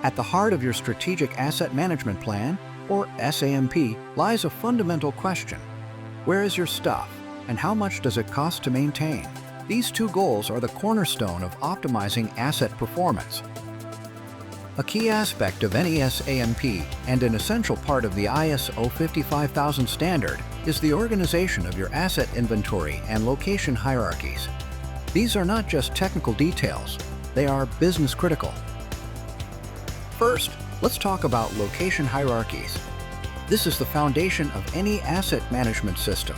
At the heart of your Strategic Asset Management Plan, or SAMP, lies a fundamental question. Where is your stuff, and how much does it cost to maintain? These two goals are the cornerstone of optimizing asset performance. A key aspect of any SAMP and an essential part of the ISO 55000 standard is the organization of your asset inventory and location hierarchies. These are not just technical details, they are business critical. First, let's talk about location hierarchies. This is the foundation of any asset management system.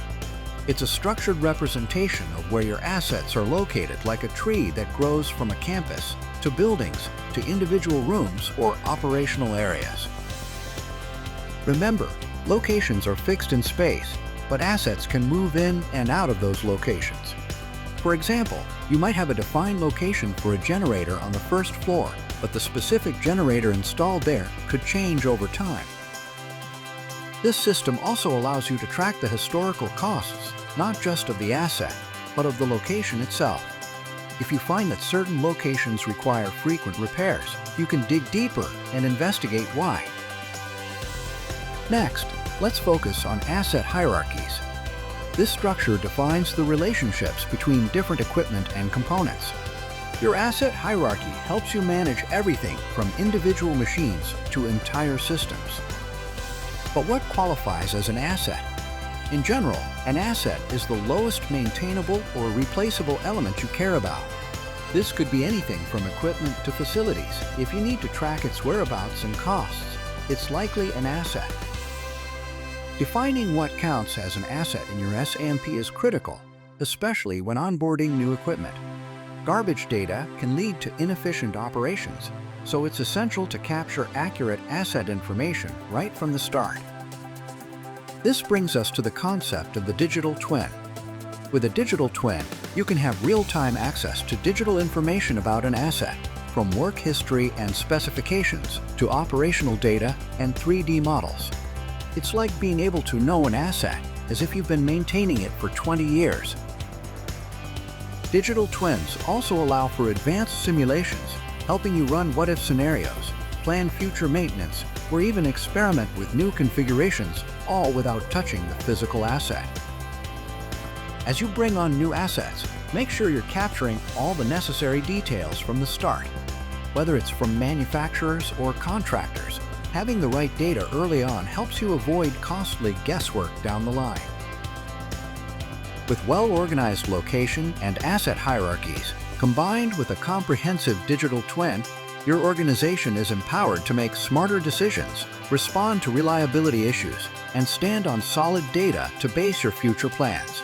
It's a structured representation of where your assets are located, like a tree that grows from a campus to buildings to individual rooms or operational areas. Remember, locations are fixed in space, but assets can move in and out of those locations. For example, you might have a defined location for a generator on the first floor, but the specific generator installed there could change over time. This system also allows you to track the historical costs, not just of the asset, but of the location itself. If you find that certain locations require frequent repairs, you can dig deeper and investigate why. Next, let's focus on asset hierarchies. This structure defines the relationships between different equipment and components. Your asset hierarchy helps you manage everything from individual machines to entire systems. But what qualifies as an asset? In general, an asset is the lowest maintainable or replaceable element you care about. This could be anything from equipment to facilities. If you need to track its whereabouts and costs, it's likely an asset. Defining what counts as an asset in your SAMP is critical, especially when onboarding new equipment. Garbage data can lead to inefficient operations, so it's essential to capture accurate asset information right from the start. This brings us to the concept of the digital twin. With a digital twin, you can have real-time access to digital information about an asset, from work history and specifications to operational data and 3D models. It's like being able to know an asset as if you've been maintaining it for 20 years. Digital twins also allow for advanced simulations, helping you run what-if scenarios, plan future maintenance, or even experiment with new configurations, all without touching the physical asset. As you bring on new assets, make sure you're capturing all the necessary details from the start. Whether it's from manufacturers or contractors, having the right data early on helps you avoid costly guesswork down the line. With well-organized location and asset hierarchies, combined with a comprehensive digital twin, your organization is empowered to make smarter decisions, respond to reliability issues, and stand on solid data to base your future plans.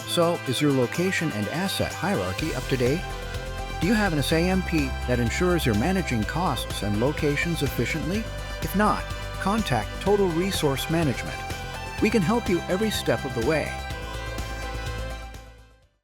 So, is your location and asset hierarchy up to date? Do you have an SAMP that ensures you're managing costs and locations efficiently? If not, contact Total Resource Management. We can help you every step of the way.